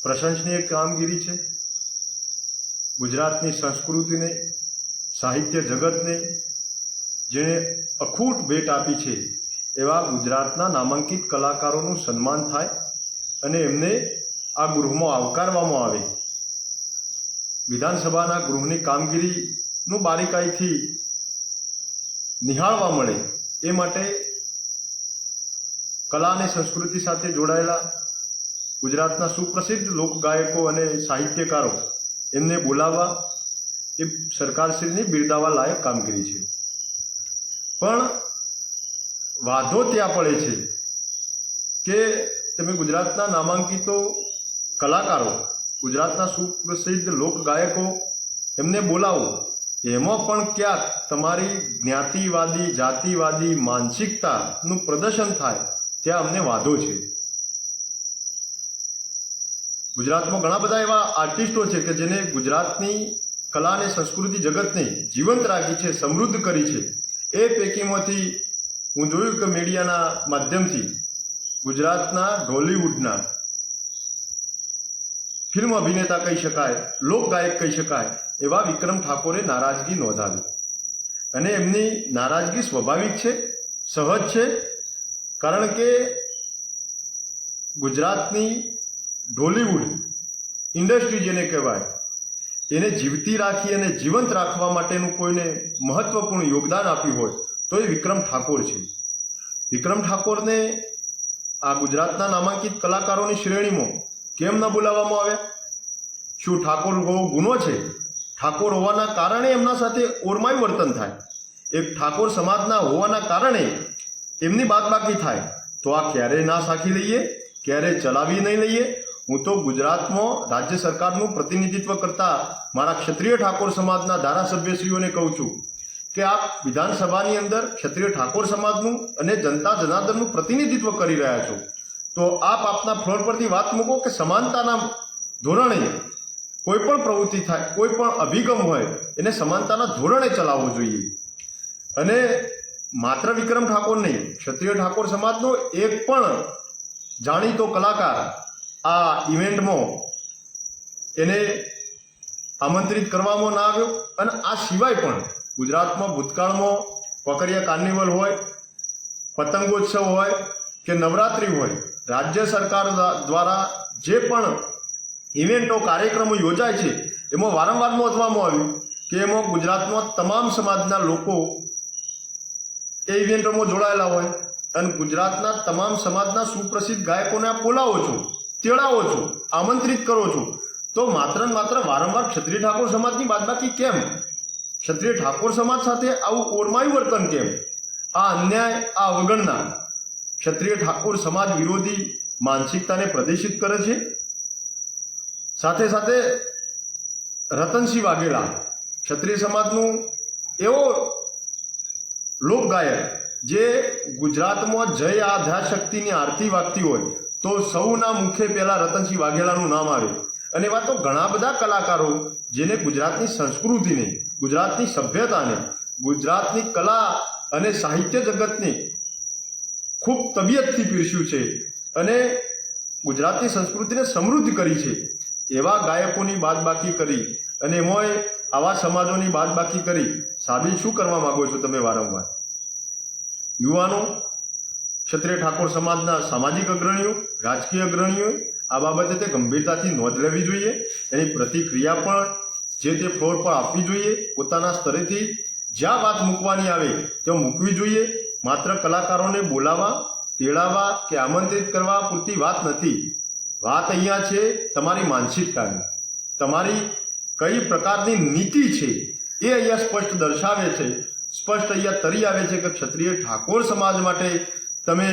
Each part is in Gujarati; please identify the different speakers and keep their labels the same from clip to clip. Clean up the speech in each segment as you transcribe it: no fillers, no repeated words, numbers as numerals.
Speaker 1: પ્રશંસનીય કામગીરી છે। ગુજરાતની સંસ્કૃતિને, સાહિત્ય જગતને જેણે અખૂટ ભેટ આપી છે એવા ગુજરાતના નામાંકિત કલાકારોનું સન્માન થાય અને એમને આ ગૃહમાં આવકારવામાં આવે। વિધાનસભાના ગૃહની કામગીરીનું બારીકાઈથી નિહાળવા મળે એ માટે કલા અને સંસ્કૃતિ સાથે જોડાયેલા ગુજરાતના સુપ્રસિદ્ધ લોકગાયકો અને સાહિત્યકારો એમને બોલાવવા એ સરકારશ્રીની બિરદાવવા લાયક કામગીરી છે। પણ વાંધો ત્યાં પડે છે કે તમે ગુજરાતના નામાંકિતો કલાકારો, ગુજરાતના સુપ્રસિદ્ધ લોકગાયકો એમને બોલાવો, એમાં પણ ક્યાંક તમારી જ્ઞાતિવાદી, જાતિવાદી માનસિકતાનું પ્રદર્શન થાય ત્યાં અમને વાંધો છે। ગુજરાતમાં ઘણા બધા એવા આર્ટિસ્ટો છે કે જેને ગુજરાતની કલા અને સંસ્કૃતિ જગતને જીવંત રાખી છે, સમૃદ્ધ કરી છે। એ પૈકીમાંથી હું જોયું કે મીડિયાના માધ્યમથી ગુજરાતના ઢોલિવૂડના ફિલ્મ અભિનેતા કહી શકાય, લોકગાયક કહી શકાય એવા વિક્રમ ઠાકોરે નારાજગી નોંધાવી અને એમની નારાજગી સ્વાભાવિક છે, સહજ છે। કારણ કે ગુજરાતની ઢોલિવૂડ ઇન્ડસ્ટ્રી જેને કહેવાય એને જીવતી રાખી અને જીવંત રાખવા માટેનું કોઈને મહત્વપૂર્ણ યોગદાન આપ્યું હોય તો એ વિક્રમ ઠાકોર છે। વિક્રમ ઠાકોરને આ ગુજરાતના નામાંકિત કલાકારોની શ્રેણીમાં કેમ ન બોલાવવામાં આવ્યા? શું ઠાકોર હોવો ગુનો છે? ઠાકોર હોવાના કારણે એમના સાથે ઓરમાયું વર્તન થાય, એક ઠાકોર સમાજના હોવાના કારણે એમની બાદબાકી થાય તો આ ક્યારેય ના સાખી લઈએ, ક્યારેય ચલાવી નહીં લઈએ। હું તો ગુજરાતમાં રાજ્ય સરકારનું પ્રતિનિધિત્વ કરતા મારા ક્ષત્રિય ઠાકોર સમાજના ધારાસભ્યશ્રીઓને કહું છું કે આપ વિધાનસભાની અંદર ક્ષત્રિય ઠાકોર સમાજનું અને જનતા જનાર્દનનું પ્રતિનિધિત્વ કરી રહ્યા છો, તો આપ આપના ફ્લોર પરથી વાત મૂકો કે સમાનતાના ધોરણે કોઈ પણ પ્રવૃત્તિ થાય, કોઈ પણ અભિગમ હોય એને સમાનતાના ધોરણે ચલાવવું જોઈએ। અને માત્ર વિક્રમ ઠાકોર નહીં, ક્ષત્રિય ઠાકોર સમાજનો એક પણ જાણીતો કલાકાર આ ઇવેન્ટમાં એને આમંત્રિત કરવામાં ના આવ્યો। અને આ સિવાય પણ ગુજરાતમાં ભૂતકાળમાં કોકરિયા કાર્નિવલ હોય, પતંગોત્સવ હોય કે નવરાત્રિ હોય, રાજ્ય સરકાર દ્વારા જે પણ ઇવેન્ટો, કાર્યક્રમો યોજાય છે એમાં વારંવાર નોંધવામાં આવ્યું કે એમાં ગુજરાતમાં તમામ સમાજના લોકો એ ઇવેન્ટોમાં જોડાયેલા હોય અને ગુજરાતના તમામ સમાજના સુપ્રસિદ્ધ ગાયકોને આપ બોલાવો છો, તેડાવો છો, આમંત્રિત કરો છો, તો માત્ર ને માત્ર વારંવાર ક્ષત્રિય ઠાકોર સમાજની બાદબાકી કેમ? ક્ષત્રિય ઠાકોર સમાજ સાથે આવું ઓરમાયું વર્તન કેમ? આ અન્યાય, આ અવગણના ક્ષત્રિય ઠાકોર સમાજ વિરોધી માનસિકતાને પ્રદર્શિત કરે છે। સાથે સાથે રતનસિંહ વાઘેલા ક્ષત્રિય સમાજનું એવો લોકગાયક જે ગુજરાતમાં જય આદ્યાશક્તિની આરતી વાગતી હોય તો સૌના મુખે પહેલા રતનસિંહ વાઘેલાનું નામ આવે। અને એવા તો ઘણા બધા કલાકારો જેને ગુજરાતની સંસ્કૃતિને, ગુજરાતની સભ્યતાને, ગુજરાતની કલા અને સાહિત્ય જગતને ખૂબ તબિયતથી પીરસ્યું છે અને ગુજરાતની સંસ્કૃતિને સમૃદ્ધ કરી છે। એવા ગાયકોની બાદબાકી કરી અને એમાંય આવા સમાજોની બાદબાકી કરી સાબિત શું કરવા માંગો છો તમે? વારંવાર યુવાનો, ક્ષત્રિય ઠાકોર સમાજના સામાજિક અગ્રણીઓ, રાજકીય અગ્રણીઓ આ બાબતે તે ગંભીરતાથી નોંધ લેવી જોઈએ। એની પ્રતિક્રિયા પણ જે તે ફ્લોર પર આપવી જોઈએ। પોતાના સ્તરેથી જ્યાં વાત મૂકવાની આવે ત્યાં મૂકવી જોઈએ। માત્ર કલાકારોને બોલાવવા, તેડાવવા કે આમંત્રિત કરવા પૂરતી વાત નથી। વાત અહીંયા છે તમારી માનસિકતાની, તમારી કઈ પ્રકારની નીતિ છે એ અહીંયા સ્પષ્ટ દર્શાવે છે, સ્પષ્ટ અહીંયા તરી આવે છે કે ક્ષત્રિય ઠાકોર સમાજ માટે તમે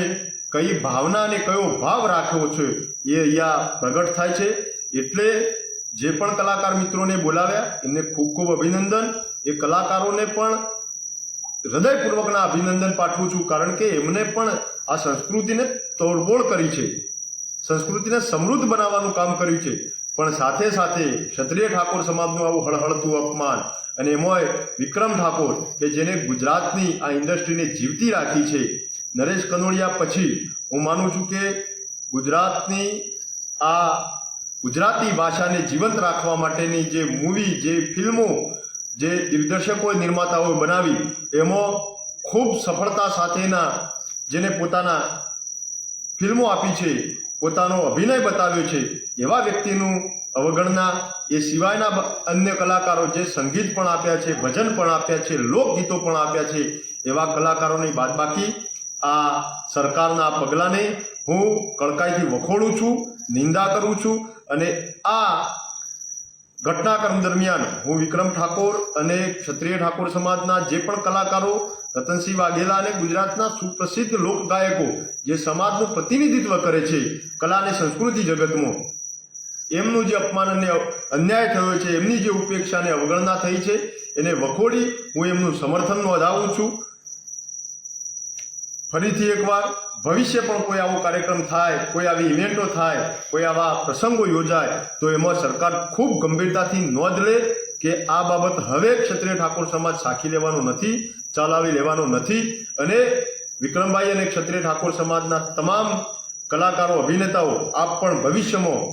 Speaker 1: કઈ ભાવના અને કયો ભાવ રાખ્યો છો એ અહીંયા પ્રગટ થાય છે। એટલે જે પણ કલાકાર મિત્રોને બોલાવ્યા એમને ખૂબ ખૂબ અભિનંદન। એ કલાકારોને પણ હૃદયપૂર્વકના અભિનંદન પાઠવું છું, કારણ કે એમને પણ આ સંસ્કૃતિને તોડફોડ કરી છે, સંસ્કૃતિને સમૃદ્ધ બનાવવાનું કામ કર્યું છે। પણ સાથે સાથે ક્ષત્રિય ઠાકોર સમાજનું આવું હળહળતું અપમાન અને એમાંય વિક્રમ ઠાકોર કે જેને ગુજરાતની આ ઇન્ડસ્ટ્રીને જીવતી રાખી છે, નરેશ કનોડિયા પછી હું માનું છું કે ગુજરાતની આ ગુજરાતી ભાષાને જીવંત રાખવા માટેની જે મૂવી, જે ફિલ્મો, જે દિગ્દર્શકોએ, નિર્માતાઓએ બનાવી, એમાં ખૂબ સફળતા સાથેના જેને પોતાના ફિલ્મો આપી છે, પોતાનો અભિનય બતાવ્યો છે, એવા વ્યક્તિનું અવગણના, એ સિવાયના અન્ય કલાકારો જે સંગીત પણ આપ્યા છે, ભજન પણ આપ્યા છે, લોકગીતો પણ આપ્યા છે, એવા કલાકારોની બાદબાકી આ સરકારના પગલાંને હું કડકાઈથી વખોડું છું, નિંદા કરું છું. અને આ ઘટનાક્રમ દરમિયાન હું વિક્રમ ઠાકોર અને ક્ષત્રિય ઠાકોર સમાજના જે પણ કલાકારો, રતનસિંહ વાઘેલા અને ગુજરાતના સુપ્રસિદ્ધ લોકગાયકો જે સમાજનું પ્રતિનિધિત્વ કરે છે કલા અને સંસ્કૃતિ જગતમાં, એમનું જે અપમાન અને અન્યાય થયો છે, એમની જે ઉપેક્ષા અને અવગણના થઈ છે, એને વખોડી હું એમનું સમર્થન નોંધાવું છું. ફરીથી એકવાર ભવિષ્ય પણ કોઈ આવો કાર્યક્રમ થાય, કોઈ આવી ઇવેન્ટો થાય, કોઈ આવા પ્રસંગો યોજાય તો એમાં સરકાર ખૂબ ગંભીરતાથી નોંધ લે કે આ બાબત હવે ક્ષત્રિય ઠાકોર સમાજ સાખી લેવાનો નથી, ચલાવી લેવાનો નથી. અને વિક્રમભાઈ અને ક્ષત્રિય ઠાકોર સમાજના તમામ કલાકારો, અભિનેતાઓ, આપ પણ ભવિષ્યમાં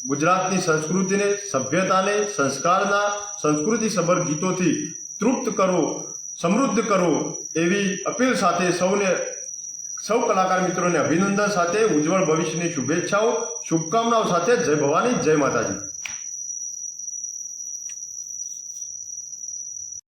Speaker 1: ગુજરાતની સંસ્કૃતિને, સભ્યતાને, સંસ્કારના, સંસ્કૃતિસભર ગીતોથી તૃપ્ત કરો, સમૃદ્ધ કરો એવી અપીલ સાથે સૌ કલાકાર મિત્રોને અભિનંદન સાથે ઉજ્જવળ ભવિષ્યની શુભેચ્છાઓ, શુભકામનાઓ સાથે જય ભવાની, જય માતાજી.